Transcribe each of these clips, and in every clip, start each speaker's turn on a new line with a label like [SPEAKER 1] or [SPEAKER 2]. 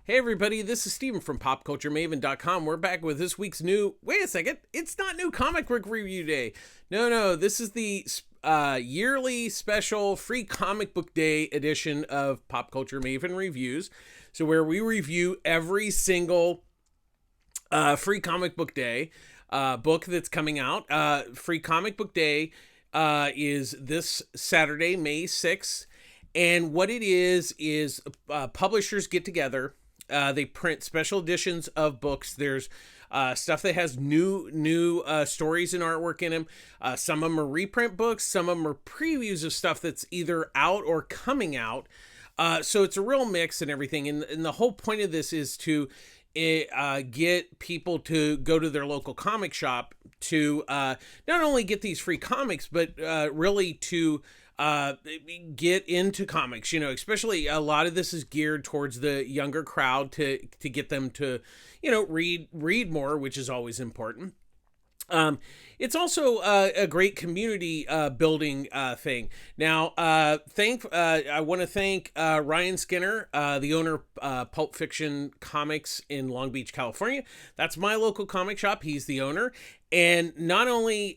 [SPEAKER 1] Hey everybody, this is Steven from PopCultureMaven.com. We're back with this week's new, wait a second, it's not new comic book review day. No, this is the yearly special free comic book day edition of Pop Culture Maven Reviews. So where we review every single free comic book day book that's coming out. Free comic book day is this Saturday, May 6th. And what it is publishers get together. They print special editions of books. There's stuff that has new stories and artwork in them. Some of them are reprint books. Some of them are previews of stuff that's either out or coming out. So it's a real mix and everything. And the whole point of this is to get people to go to their local comic shop to not only get these free comics, but really to get into comics. Especially a lot of this is geared towards the younger crowd to get them to, read more, which is always important. It's also a great community building thing. Now, I want to thank Ryan Skinner, the owner of Pulp Fiction Comics in Long Beach, California. That's my local comic shop. He's the owner. And not only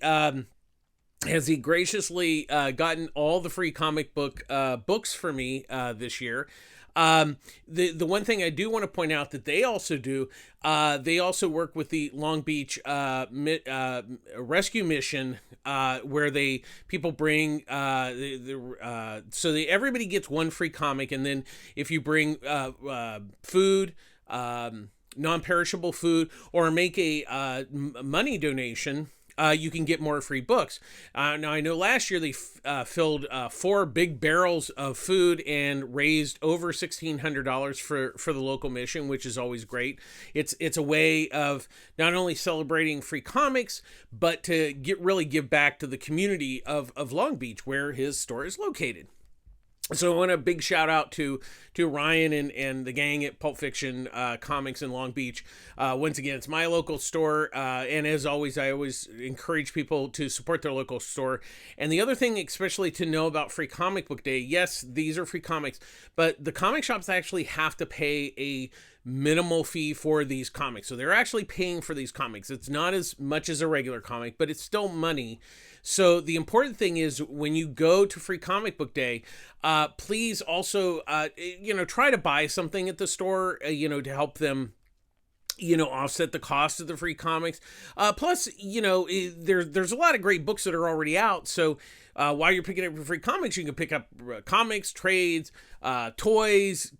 [SPEAKER 1] has he graciously gotten all the free comic book books for me this year. The one thing I do want to point out that they also do, they also work with the Long Beach rescue mission, where people bring everybody gets one free comic, and then if you bring food, non-perishable food, or make a money donation, you can get more free books. Now, I know last year they filled 4 big barrels of food and raised over $1,600 for the local mission, which is always great. It's a way of not only celebrating free comics, but to really give back to the community of Long Beach, where his store is located. So I want a big shout out to Ryan and the gang at Pulp Fiction Comics in Long Beach. Once again, it's my local store. And as always, I always encourage people to support their local store. And the other thing, especially to know about Free Comic Book Day, yes, these are free comics, but the comic shops actually have to pay a minimal fee for these comics. So they're actually paying for these comics. It's not as much as a regular comic, but it's still money. So the important thing is when you go to Free Comic Book Day, please also, try to buy something at the store, to help them, offset the cost of the free comics. Plus, there's a lot of great books that are already out. So while you're picking up free comics, you can pick up comics, trades, toys,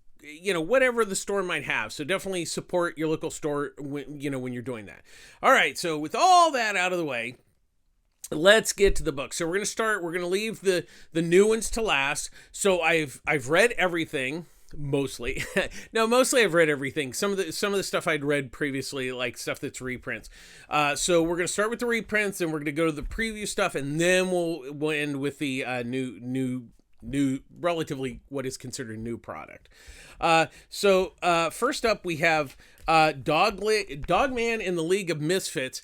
[SPEAKER 1] whatever the store might have. So definitely support your local store when you're doing that. All right. So with all that out of the way, let's get to the book. So we're going to leave the new ones to last. So I've read everything. Mostly. No, mostly I've read everything. Some of the stuff I'd read previously, like stuff that's reprints. So we're going to start with the reprints, and we're going to go to the preview stuff, and then we'll end with the new relatively what is considered new product. So first up we have Dogman in the League of Misfits.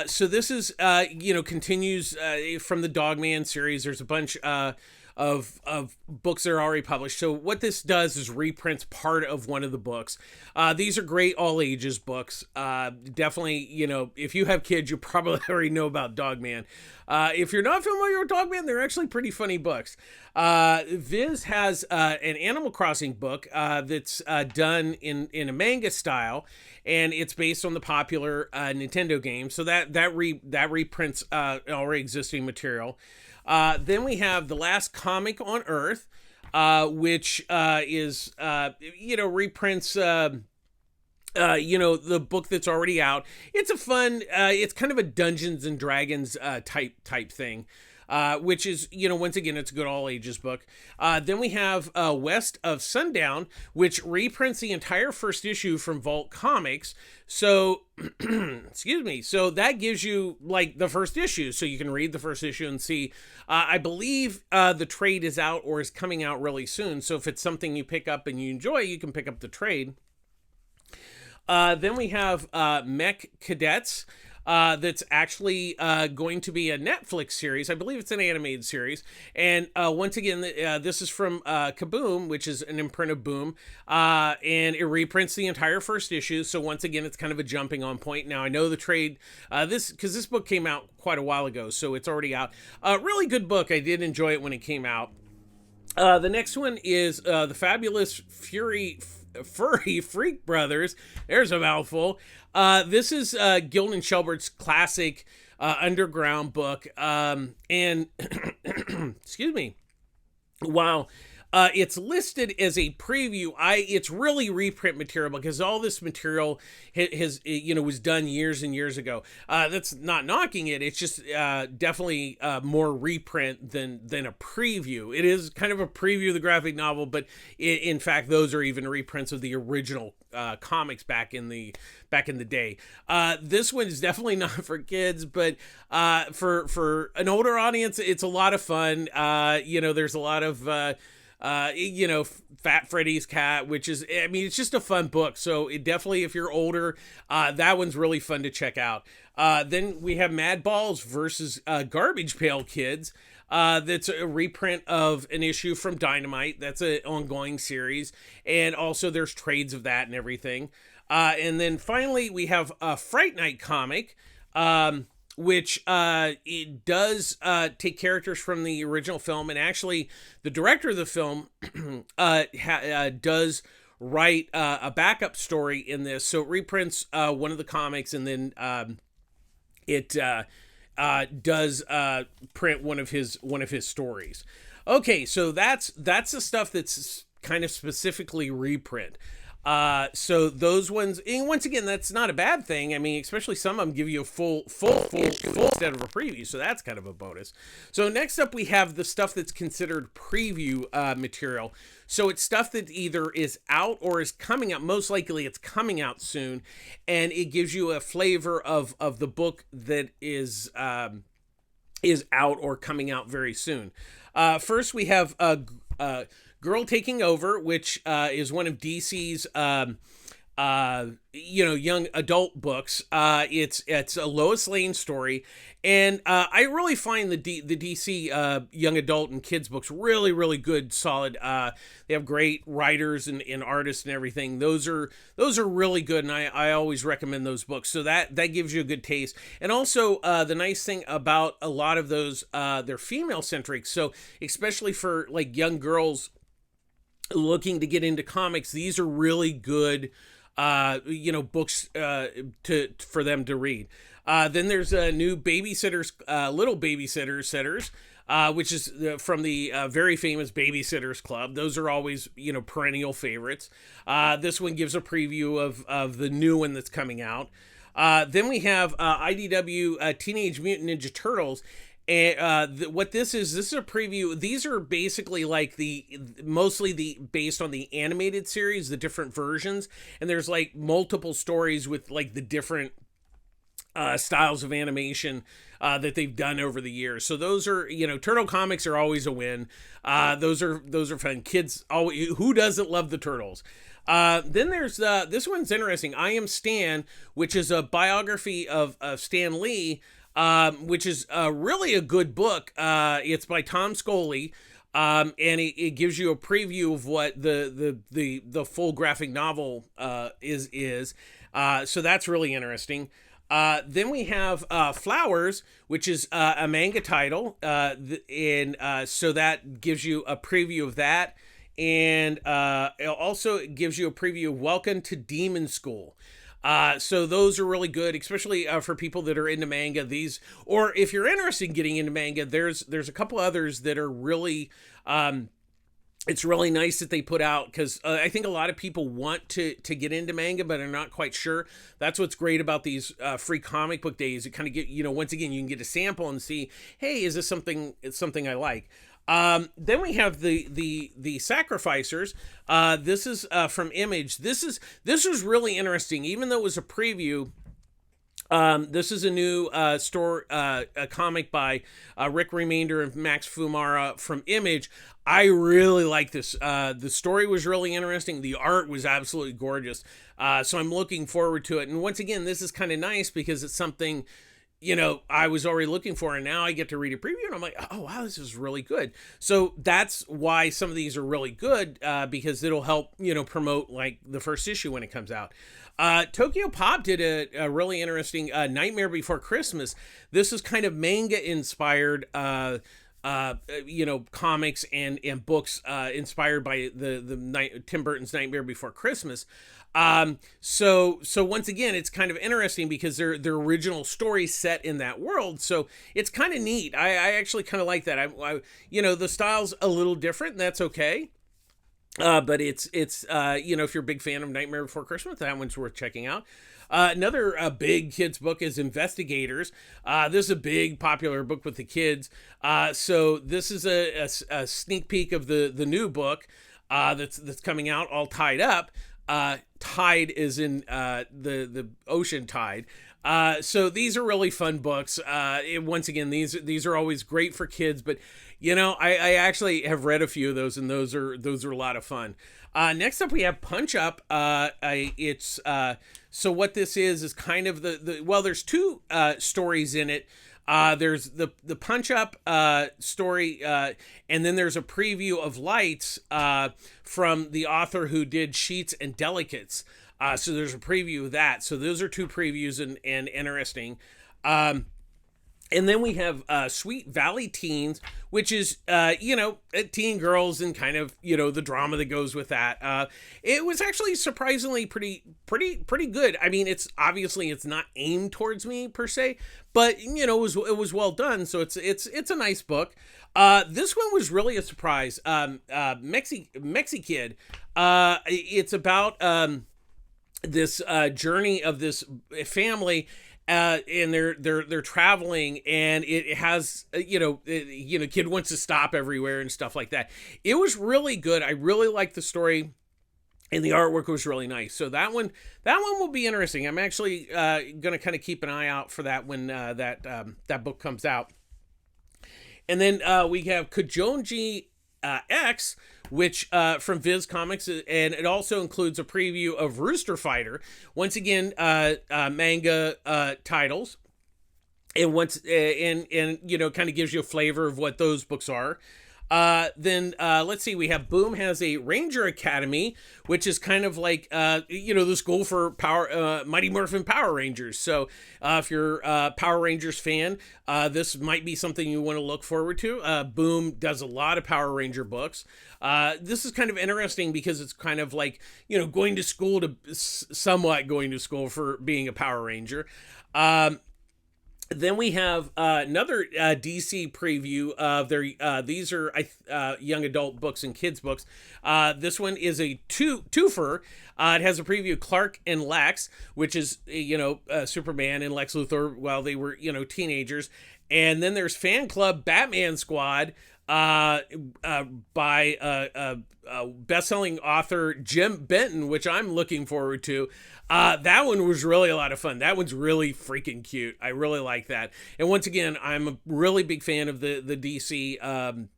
[SPEAKER 1] So this is continues from the Dogman series. There's a bunch of books that are already published. So what this does is reprints part of one of the books. These are great all ages books. Definitely, if you have kids, you probably already know about Dogman. If you're not familiar with Dogman, they're actually pretty funny books. Viz has an Animal Crossing book that's done in a manga style, and it's based on the popular Nintendo game. So that reprints already existing material. Then we have The Last Comic on Earth, which is reprints the book that's already out. It's a fun, it's kind of a Dungeons and Dragons type thing. Which is, once again, it's a good all ages book. Then we have West of Sundown, which reprints the entire first issue from Vault Comics. So, excuse me. So that gives you like the first issue. So you can read the first issue and see. I believe the trade is out or is coming out really soon. So if it's something you pick up and you enjoy, you can pick up the trade. Then we have Mech Cadets. that's actually going to be a Netflix series. I believe it's an animated series. And once again, this is from Kaboom, which is an imprint of Boom, and it reprints the entire first issue. So once again, it's kind of a jumping on point. Now I know the trade because this book came out quite a while ago, so it's already out. Really good book. I did enjoy it when it came out. The next one is the Fabulous Furry Freak Brothers. There's a mouthful. This is Gildan Shelbert's classic underground book. And excuse me. Wow. It's listed as a preview. It's really reprint material because all this material was done years and years ago. That's not knocking it. It's just definitely more reprint than a preview. It is kind of a preview of the graphic novel, but in fact, those are even reprints of the original comics back in the day. This one is definitely not for kids, but for an older audience, it's a lot of fun. There's a lot of Fat Freddy's Cat, which is, it's just a fun book. So it definitely, if you're older, that one's really fun to check out. Then we have Mad Balls versus Garbage Pail Kids. That's a reprint of an issue from Dynamite. That's an ongoing series. And also there's trades of that and everything. And then finally we have a Fright Night comic, which it does take characters from the original film, and actually the director of the film does write a backup story in this, so it reprints one of the comics, and then it does print one of his stories. Okay, so that's the stuff that's kind of specifically reprint. So those ones, and once again, that's not a bad thing. Especially some of them give you a full instead of a preview, so that's kind of a bonus. So next up, we have the stuff that's considered preview material. So it's stuff that either is out or is coming out. Most likely, it's coming out soon, and it gives you a flavor of the book that is out or coming out very soon. First, we have Girl Taking Over, which is one of DC's young adult books. It's a Lois Lane story, and I really find the DC young adult and kids books really, really good, solid. They have great writers and artists and everything. Those are really good, and I always recommend those books. So that gives you a good taste. And also the nice thing about a lot of those, they're female centric. So especially for like young girls looking to get into comics, these are really good books for them to read. Then there's a new Babysitters, Little Babysitters, which is from the very famous Babysitters Club. Those are always, perennial favorites. This one gives a preview of the new one that's coming out. Then we have IDW Teenage Mutant Ninja Turtles. And what this is a preview. These are basically like mostly based on the animated series, the different versions, and there's like multiple stories with like the different styles of animation that they've done over the years. So those are, Turtle comics are always a win. Those are fun. Kids always, who doesn't love the Turtles? Then there's this one's interesting. I Am Stan, which is a biography of Stan Lee. Which is really a good book. It's by Tom Scully, and it gives you a preview of what the full graphic novel is. So that's really interesting. Then we have Flowers, which is a manga title, so that gives you a preview of that, and it also gives you a preview of Welcome to Demon School. So those are really good, especially for people that are into manga. These, or if you're interested in getting into manga, there's a couple others that are really, it's really nice that they put out, because I think a lot of people want to get into manga, but are not quite sure. That's what's great about these free comic book days. It kind of get, once again, you can get a sample and see, hey, is this something I like? Then we have the Sacrificers. This is from Image. This was really interesting, even though it was a preview. This is a new a comic by Rick Remainder and Max Fumara from Image. I really like this. The story was really interesting. The art was absolutely gorgeous. So I'm looking forward to it. And once again, this is kind of nice because it's something, I was already looking for, and now I get to read a preview, and I'm like, oh, wow, this is really good. So that's why some of these are really good, because it'll help, promote, like, the first issue when it comes out. Tokyo Pop did a really interesting Nightmare Before Christmas. This is kind of manga-inspired, comics and books inspired by the Tim Burton's Nightmare Before Christmas. So once again, it's kind of interesting because their original story set in that world. So it's kind of neat. I actually kind of like that. I the style's a little different, and that's okay. But it's if you're a big fan of Nightmare Before Christmas, that one's worth checking out. Another big kids book is Investigators. This is a big popular book with the kids. So this is a sneak peek of the new book that's coming out, all tied up. Tide is in the ocean tide. So these are really fun books. Once again, these are always great for kids, but I actually have read a few of those, and those are a lot of fun. Next up, we have Punch Up. It's so what this is kind of there's two stories in it. There's the Punch Up story, and then there's a preview of Lights from the author who did Sheets and Delicates. So there's a preview of that. So those are two previews and interesting. And then we have Sweet Valley Teens, which is, teen girls and kind of, the drama that goes with that. It was actually surprisingly pretty good. I mean, it's not aimed towards me per se, but, it was well done. So it's a nice book. This one was really a surprise. Mexi Kid. It's about this journey of this family. And they're traveling, and it has kid wants to stop everywhere and stuff like that. It was really good. I really liked the story, and the artwork was really nice. So that one will be interesting. I'm actually gonna kind of keep an eye out for that when that book comes out. And then we have Kujonji X, which from Viz Comics, and it also includes a preview of Rooster Fighter. Once again, manga titles, and kind of gives you a flavor of what those books are. Then let's see, we have Boom has a Ranger Academy, which is kind of like the school for Mighty Morphin Power Rangers. So if you're a Power Rangers fan, this might be something you want to look forward to. Boom does a lot of Power Ranger books. This is kind of interesting because it's kind of like somewhat going to school for being a Power Ranger. Then we have another DC preview of their. These are young adult books and kids books. This one is a twofer. It has a preview of Clark and Lex, which is Superman and Lex Luthor while they were teenagers. And then there's Fan Club Batman Squad by best-selling author Jim Benton, which I'm looking forward to. That one was really a lot of fun. That one's really freaking cute. I really like that. And once again, I'm a really big fan of the DC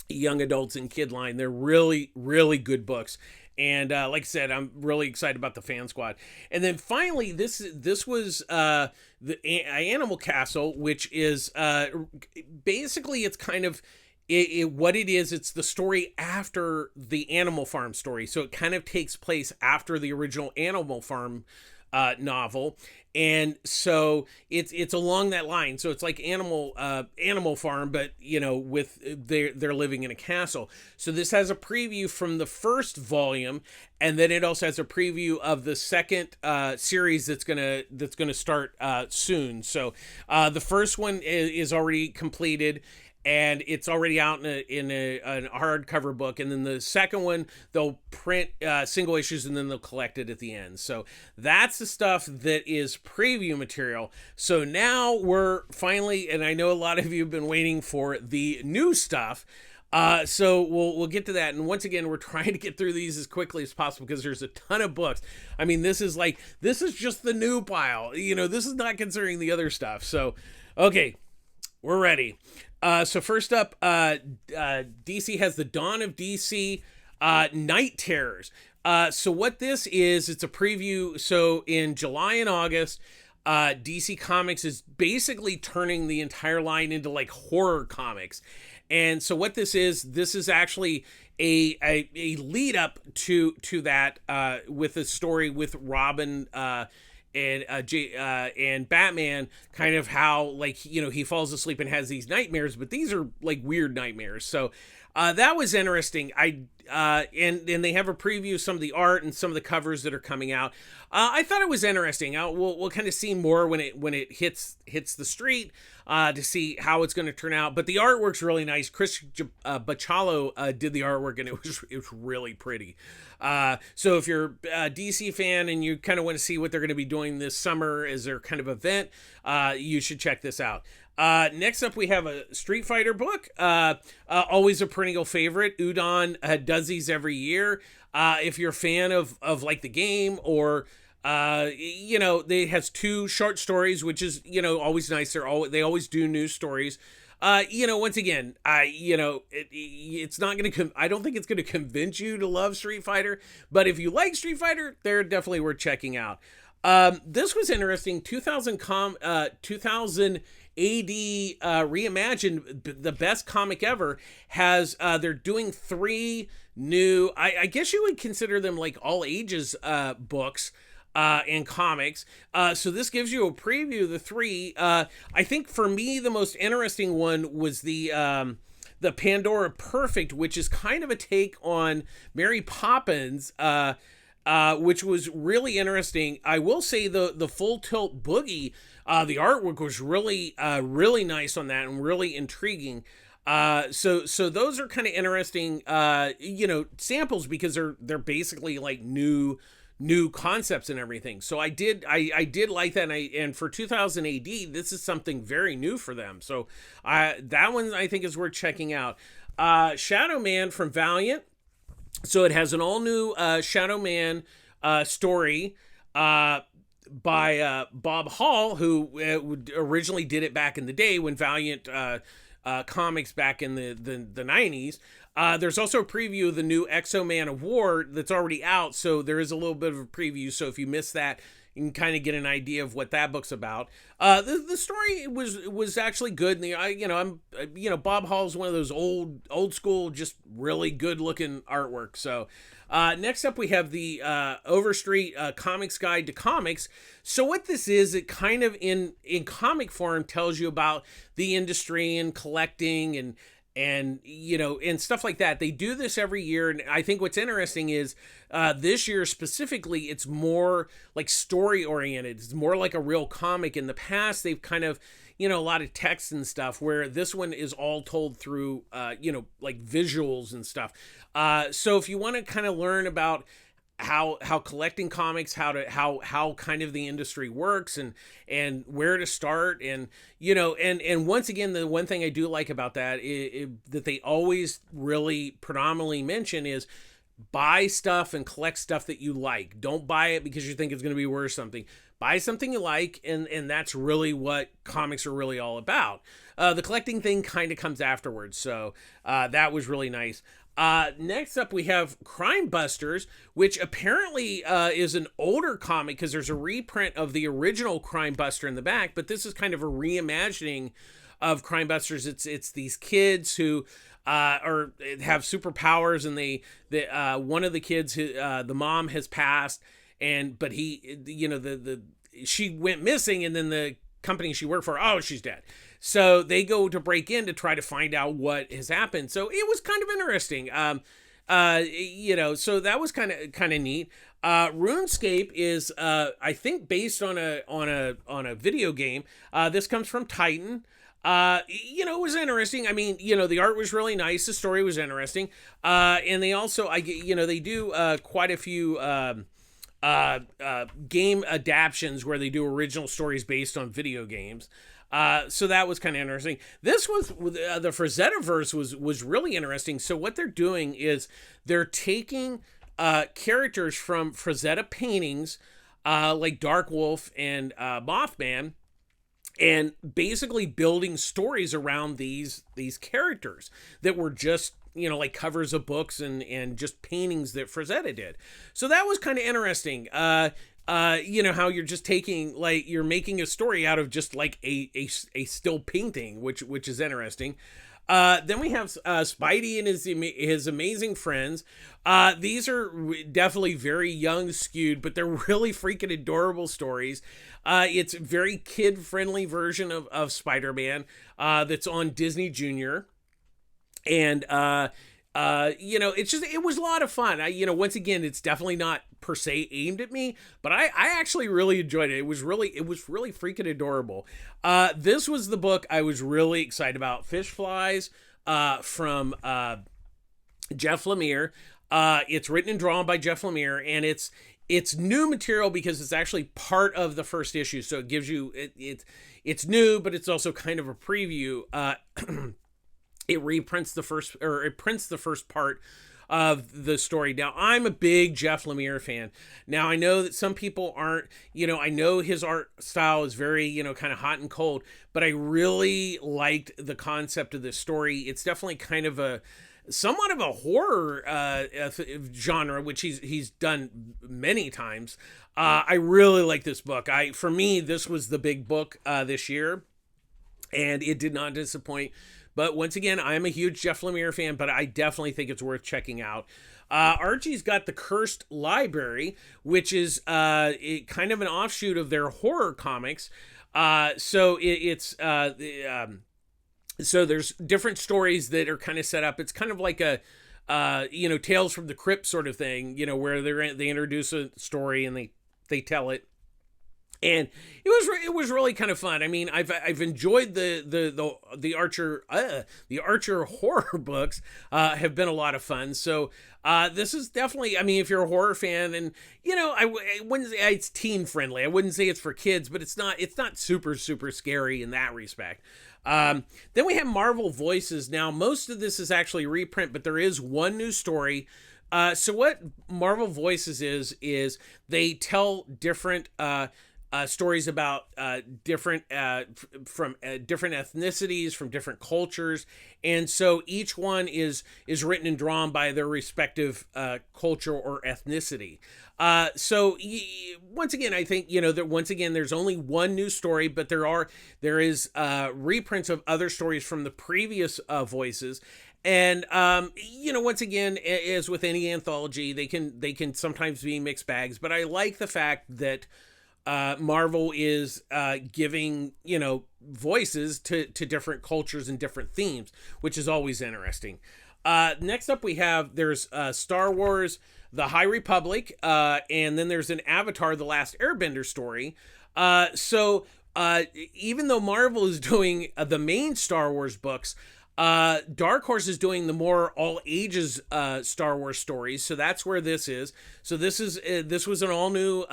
[SPEAKER 1] young adults and kid line. They're really, really good books. And like I said, I'm really excited about the Fan Squad. And then finally, this was the Animal Castle, which is basically it's kind of what it is. It's the story after the Animal Farm story, so it kind of takes place after the original Animal Farm novel, and so it's along that line. So it's like Animal Farm, but with they're living in a castle. So this has a preview from the first volume, and then it also has a preview of the second series that's gonna start soon. So the first one is already completed, and it's already out in an hardcover book. And then the second one, they'll print single issues, and then they'll collect it at the end. So that's the stuff that is preview material. So now we're finally, and I know a lot of you have been waiting for the new stuff. So we'll get to that, and once again, we're trying to get through these as quickly as possible because there's a ton of books. I mean, this is just the new pile. This is not considering the other stuff. So, okay, we're ready. So first up, DC has the Dawn of DC Night Terrors. So what this is, it's a preview. So in July and August, DC Comics is basically turning the entire line into like horror comics. And so what this is actually a lead up to that with a story with Robin and Batman, kind of how, like, he falls asleep and has these nightmares, but these are like weird nightmares. So that was interesting. And they have a preview of some of the art and some of the covers that are coming out. I thought it was interesting. We'll kind of see more when it hits the street to see how it's going to turn out. But the artwork's really nice. Chris Bachalo did the artwork, and it was really pretty. So if you're a DC fan and you kind of want to see what they're going to be doing this summer as their kind of event, you should check this out. Next up, we have a Street Fighter book. Always a perennial favorite. Udon does these every year. If you're a fan of like the game, or they has 2 short stories, which is always nice. They always do new stories. Once again, it's not going to I don't think it's going to convince you to love Street Fighter, but if you like Street Fighter, they're definitely worth checking out. This was interesting. 2000 AD reimagined, the best comic ever, has they're doing 3 new, I guess you would consider them like all ages books and comics. So this gives you a preview of the 3. I think for me the most interesting one was the Pandora Perfect, which is kind of a take on Mary Poppins, which was really interesting. I will say the Full Tilt Boogie, the artwork was really nice on that and really intriguing. So those are kind of interesting, samples, because they're basically like new concepts and everything. So I did like that, and for 2000 AD, this is something very new for them. So that one I think is worth checking out. Shadow Man from Valiant. So it has an all new Shadow Man story by Bob Hall, who originally did it back in the day when Valiant comics back in the 90s. There's also a preview of the new Exo Man of War that's already out, so there is a little bit of a preview. So if you missed that, you can kind of get an idea of what that book's about. The story was actually good. And Bob Hall's one of those old school, just really good looking artwork. So next up we have the Overstreet Comics Guide to Comics. So what this is, it kind of in comic form tells you about the industry and collecting and stuff like that. They do this every year, and I think what's interesting is this year specifically, it's more like story oriented. It's more like a real comic. In the past, they've kind of, a lot of text and stuff, where this one is all told through, like visuals and stuff. So if you want to kind of learn about how collecting comics, how kind of the industry works, and where to start, and once again, the one thing I do like about that that they always really predominantly mention is buy stuff and collect stuff that you like. Don't buy it because you think it's going to be worth something. Buy something you like, and that's really what comics are really all about. The collecting thing kind of comes afterwards, so that was really nice. Next up, we have Crime Busters, which apparently is an older comic because there's a reprint of the original Crime Buster in the back, but this is kind of a reimagining of Crime Busters. It's these kids who have superpowers, and they one of the kids, the mom has passed, but she went missing, and then the company she worked for, she's dead. So they go to break in to try to find out what has happened. So it was kind of interesting. So that was kind of neat. RuneScape is, I think, based on a video game. This comes from Titan. It was interesting. I mean, the art was really nice. The story was interesting. And they also, they do quite a few game adaptions where they do original stories based on video games. So that was kind of interesting. This was the Frazetta-verse was really interesting. So what they're doing is they're taking characters from Frazetta paintings, like Dark Wolf and Mothman, and basically building stories around these characters that were just, you know, like covers of books and just paintings that Frazetta did. So that was kind of interesting. You know, how you're just taking, like, you're making a story out of just like a still painting, which is interesting. Then we have Spidey and his amazing friends. These are definitely very young skewed, but they're really freaking adorable stories. It's a very kid-friendly version of Spider-Man that's on Disney Junior. And you know, it was a lot of fun. You know, once again, it's definitely not per se aimed at me, but I actually really enjoyed it. It was really freaking adorable. This was the book I was really excited about. Fish Flies, from Jeff Lemire. It's written and drawn by Jeff Lemire, and it's new material because it's actually part of the first issue. So it gives you it's new, but it's also kind of a preview. It prints the first part of the story. Now, I'm a big Jeff Lemire fan. Now, I know that some people aren't, you know, I know his art style is very, you know, kind of hot and cold, but I really liked the concept of this story. It's definitely kind of somewhat of a horror genre, which he's done many times. I really like this book. For me, this was the big book this year, and it did not disappoint. But once again, I'm a huge Jeff Lemire fan, but I definitely think it's worth checking out. Archie's got The Cursed Library, which is kind of an offshoot of their horror comics. So there's different stories that are kind of set up. It's kind of like a you know, Tales from the Crypt sort of thing, you know, where they introduce a story and they tell it. And it was really kind of fun. I mean, I've enjoyed the Archer horror books. Have been a lot of fun. So this is definitely, I mean, if you're a horror fan, and you know, I wouldn't say it's teen friendly. I wouldn't say it's for kids, but it's not super scary in that respect. Then we have Marvel Voices. Now, most of this is actually reprint, but there is one new story. So what Marvel Voices is they tell different stories about different from different ethnicities, from different cultures, and so each one is written and drawn by their respective culture or ethnicity. So once again, I think, you know, that once again there's only one new story, but there is reprints of other stories from the previous voices. And you know, once again, as with any anthology, they can sometimes be mixed bags, but I like the fact that Marvel is giving, you know, voices to different cultures and different themes, which is always interesting. Next up, there's Star Wars, The High Republic, and then there's an Avatar, The Last Airbender story. So even though Marvel is doing the main Star Wars books, Dark Horse is doing the more all ages Star Wars stories. So that's where this is. So this was an all new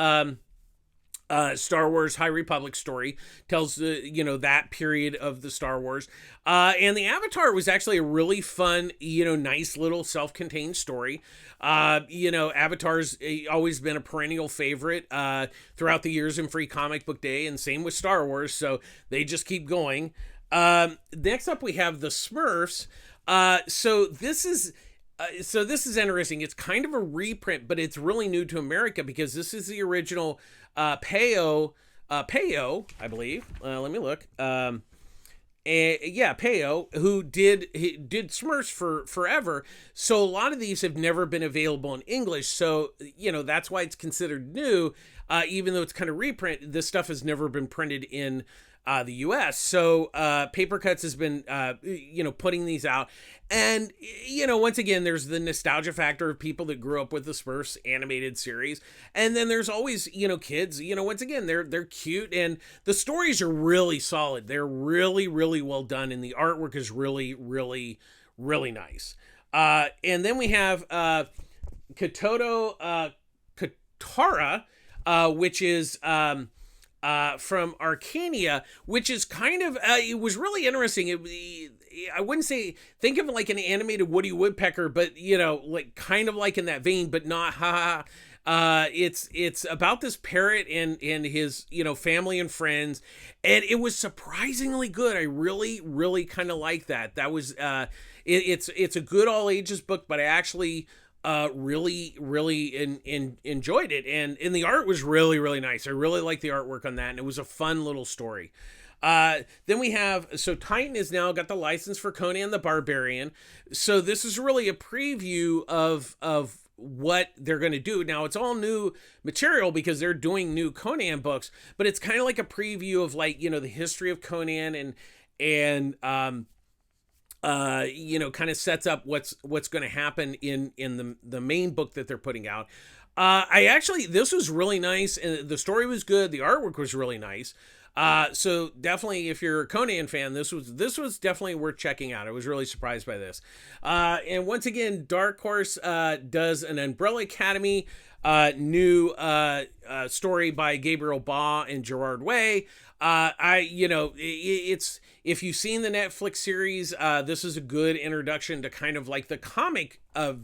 [SPEAKER 1] Star Wars High Republic story, tells you know, that period of the Star Wars, and the Avatar was actually a really fun, you know, nice little self-contained story. You know, Avatar's always been a perennial favorite throughout the years in Free Comic Book Day, and same with Star Wars, so they just keep going. Next up we have the Smurfs. So this is interesting. It's kind of a reprint, but it's really new to America because this is the original Peyo, I believe. Let me look. Peyo, who did Smurfs for forever. So a lot of these have never been available in English. So, you know, that's why it's considered new. Even though it's kind of reprint, this stuff has never been printed in the US. So Paper Cuts has been you know, putting these out, and you know, once again, there's the nostalgia factor of people that grew up with the Smurfs animated series, and then there's always, you know, kids, you know, once again, they're cute, and the stories are really solid. They're really well done, and the artwork is really nice. And then we have Katoto Katara, which is from Arcania, which is kind of it was really interesting. I wouldn't say think of it like an animated Woody Woodpecker, but like kind of like in that vein, but not ha. It's about this parrot and his family and friends, and it was surprisingly good. I really kind of like that. That was it's a good all ages book, but I actually really enjoyed it, and the art was really nice. I really liked the artwork on that, and it was a fun little story. Then we have, so Titan has now got the license for Conan the Barbarian. So this is really a preview of what they're going to do. Now it's all new material because they're doing new Conan books, but it's kind of like a preview of like, the history of Conan and kind of sets up what's going to happen in the main book that they're putting out. This was really nice, and the story was good. The artwork was really nice. So definitely, if you're a Conan fan, this was definitely worth checking out. I was really surprised by this. And once again, Dark Horse does an Umbrella Academy new story by Gabriel Ba and Gerard Way. It's, if you've seen the Netflix series, this is a good introduction to kind of like the comic of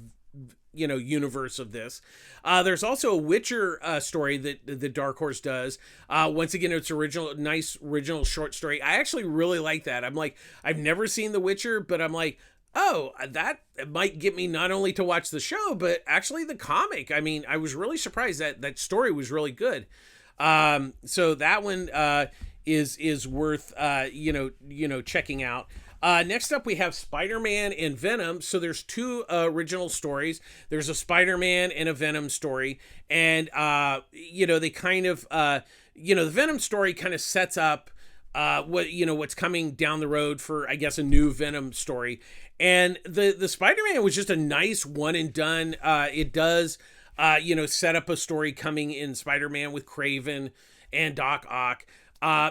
[SPEAKER 1] universe of this. There's also a Witcher story that the Dark Horse does. Once again, it's nice original short story. I actually really like that. I'm like, I've never seen The Witcher, but I'm like, oh, that might get me not only to watch the show, but actually the comic. I mean, I was really surprised that story was really good. So that one is worth checking out. Next up, we have Spider-Man and Venom. So there's two original stories. There's a Spider-Man and a Venom story. And, they kind of, the Venom story kind of sets up what's coming down the road for, I guess, a new Venom story. And the Spider-Man was just a nice one and done. It does, set up a story coming in Spider-Man with Kraven and Doc Ock.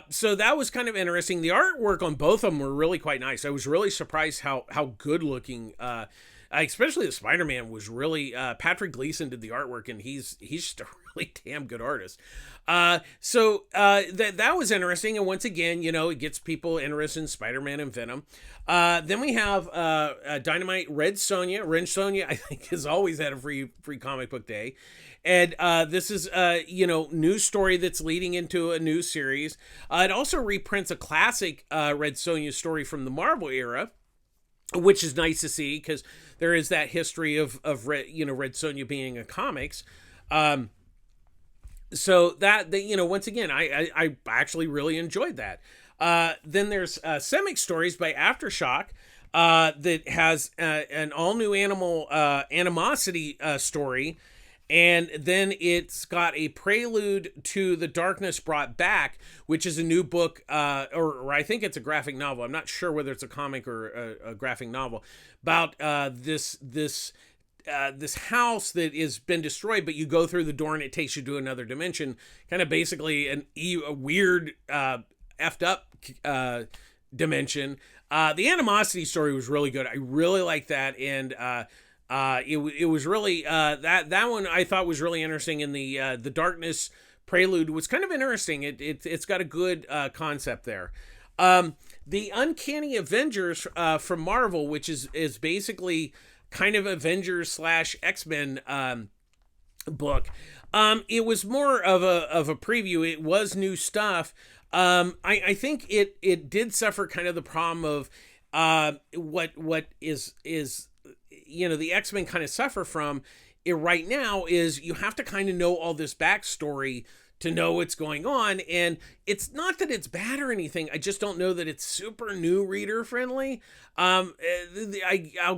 [SPEAKER 1] So that was kind of interesting. The artwork on both of them were really quite nice. I was really surprised how good looking, especially the Spider-Man was really, Patrick Gleason did the artwork, and he's just a really damn good artist. So that was interesting. And once again, it gets people interested in Spider-Man and Venom. Then we have, Dynamite Red Sonja. Red Sonja, I think, has always had a free comic book day. And this is new story that's leading into a new series. It also reprints a classic Red Sonja story from the Marvel era, which is nice to see because there is that history of Red Sonja being in comics. So that once again, I actually really enjoyed that. Then there's Semic Stories by Aftershock. That has an all new animosity story. And then it's got a prelude to The Darkness Brought Back, which is a new book, or I think it's a graphic novel. I'm not sure whether it's a comic or a graphic novel about this house that has been destroyed, but you go through the door and it takes you to another dimension. Kind of basically a weird, effed up dimension. The animosity story was really good. I really liked that, and it was really that one I thought was really interesting. And the Darkness prelude was kind of interesting. It's got a good concept there. The Uncanny Avengers from Marvel, which is basically kind of Avengers / X-Men book. It was more of a preview. It was new stuff. I think it did suffer kind of the problem of what is the X-Men kind of suffer from it right now is you have to kind of know all this backstory to know what's going on. And it's not that it's bad or anything. I just don't know that it's super new reader friendly. I'll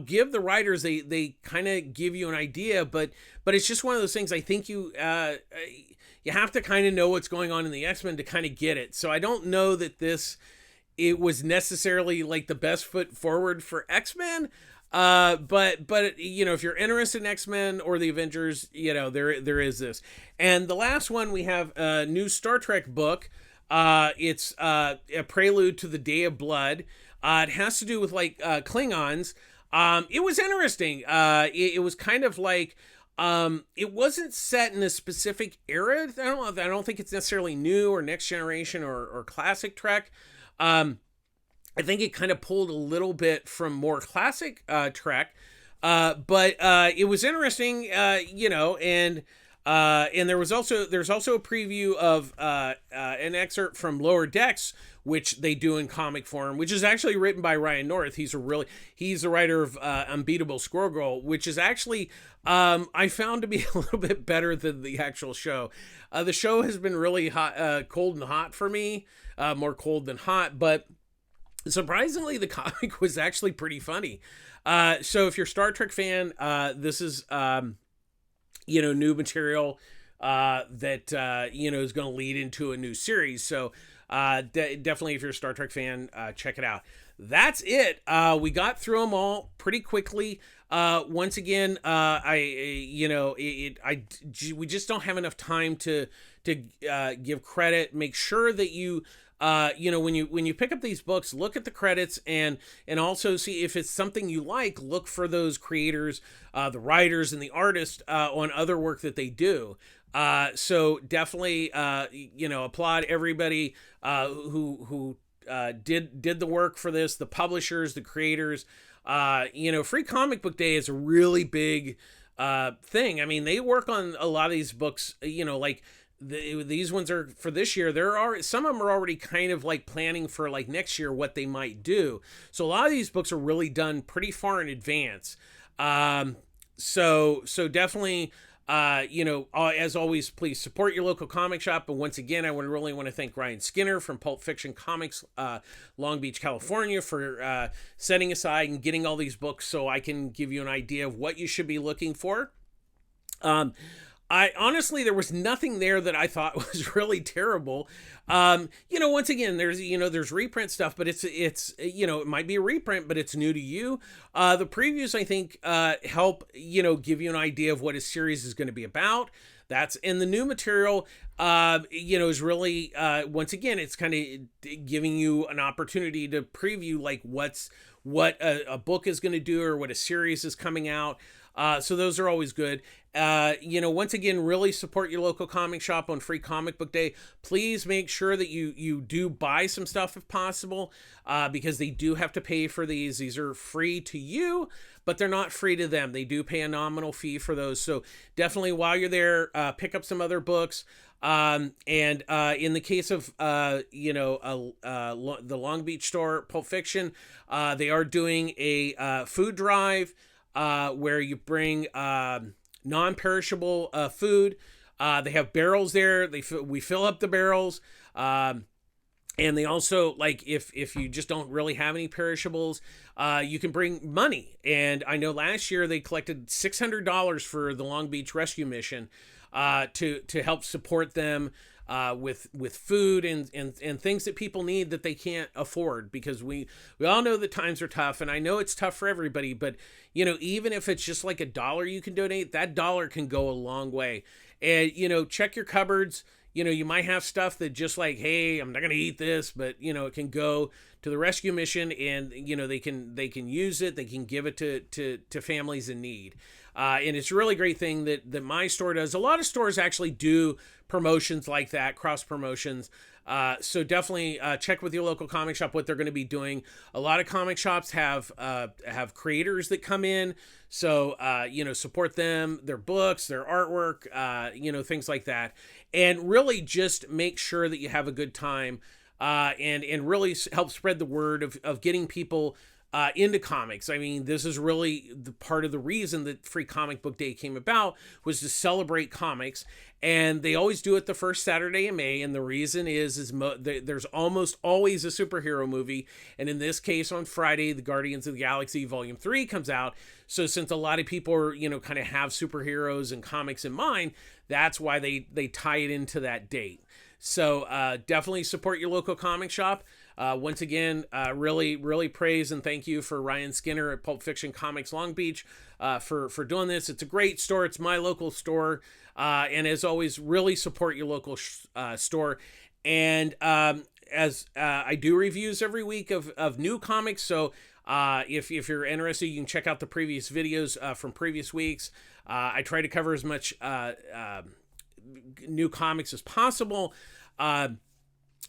[SPEAKER 1] give the writers, they kind of give you an idea, but it's just one of those things. I think you have to kind of know what's going on in the X-Men to kind of get it. So I don't know that it was necessarily like the best foot forward for X-Men. But if you're interested in X-Men or the Avengers, there is this. And the last one, we have a new Star Trek book. It's a prelude to the Day of Blood. It has to do with like Klingons. It was interesting. It was kind of like It wasn't set in a specific era. I don't think it's necessarily new or next generation or classic Trek. I think it kind of pulled a little bit from more classic Trek, but it was interesting, and there's also a preview of an excerpt from Lower Decks, which they do in comic form, which is actually written by Ryan North. He's the writer of Unbeatable Squirrel Girl, which is actually I found to be a little bit better than the actual show. The show has been really hot, cold and hot for me, more cold than hot, but surprisingly, the comic was actually pretty funny. So if you're a Star Trek fan, this is new material that is going to lead into a new series. So definitely, if you're a Star Trek fan, check it out. That's it. We got through them all pretty quickly. Once again, we just don't have enough time to give credit. Make sure that you when you pick up these books, look at the credits and also see if it's something you like. Look for those creators, the writers and the artists on other work that they do. So definitely, applaud everybody who did the work for this, the publishers, the creators. Free Comic Book Day is a really big thing. I mean, they work on a lot of these books, these ones are for this year. Some of them are already kind of like planning for like next year what they might do. So a lot of these books are really done pretty far in advance. So definitely, as always, please support your local comic shop. And once again, I really want to thank Ryan Skinner from Pulp Fiction Comics, Long Beach, California, for setting aside and getting all these books so I can give you an idea of what you should be looking for. I honestly, there was nothing there that I thought was really terrible. Once again, there's reprint stuff, but it's it might be a reprint, but it's new to you. The previews, I think, help, give you an idea of what a series is going to be about. That's in the new material, is really, once again, it's kind of giving you an opportunity to preview like what a book is going to do or what a series is coming out. So those are always good. Once again, really support your local comic shop on Free Comic Book Day. Please make sure that you do buy some stuff if possible, because they do have to pay for these. These are free to you, but they're not free to them. They do pay a nominal fee for those. So definitely while you're there, pick up some other books. And in the case of, the Long Beach store, Pulp Fiction, they are doing a food drive where you bring non-perishable food. They have barrels there. We fill up the barrels. And they also, like, if you just don't really have any perishables, you can bring money. And I know last year they collected $600 for the Long Beach Rescue Mission to help support them with food and things that people need that they can't afford, because we all know that times are tough, and I know it's tough for everybody, but even if it's just like $1 you can donate, that dollar can go a long way. And check your cupboards. You might have stuff that just like, hey, I'm not gonna eat this, but it can go to the rescue mission, and they can use it, they can give it to families in need. And it's a really great thing that my store does. A lot of stores actually do promotions like that, cross promotions. So definitely check with your local comic shop what they're going to be doing. A lot of comic shops have creators that come in. So, support them, their books, their artwork, things like that. And really just make sure that you have a good time and really help spread the word of getting people into comics. I mean, this is really the part of the reason that Free Comic Book Day came about, was to celebrate comics. And they always do it the first Saturday in May. And the reason is there's almost always a superhero movie. And in this case, on Friday, the Guardians of the Galaxy Volume 3 comes out. So since a lot of people are, kind of have superheroes and comics in mind, that's why they tie it into that date. So definitely support your local comic shop. Once again, really, really praise and thank you for Ryan Skinner at Pulp Fiction Comics Long Beach for doing this. It's a great store. It's my local store. And as always, really support your local store. And as I do reviews every week of new comics, so If you're interested, you can check out the previous videos from previous weeks. I try to cover as much new comics as possible.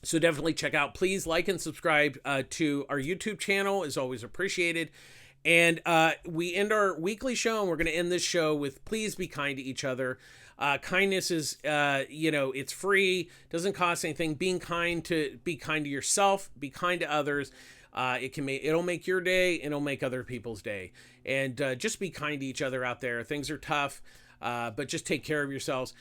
[SPEAKER 1] So definitely check out. Please like and subscribe to our YouTube channel, is always appreciated. And we end our weekly show, and we're going to end this show with please be kind to each other. Kindness is, it's free, doesn't cost anything. Be kind to yourself, be kind to others. It'll make your day, and it'll make other people's day. And just be kind to each other out there. Things are tough, but just take care of yourselves.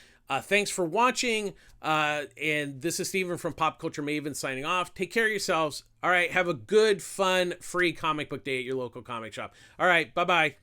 [SPEAKER 1] Thanks for watching. And this is Steven from Pop Culture Maven signing off. Take care of yourselves. All right. Have a good, fun, free comic book day at your local comic shop. All right. Bye-bye.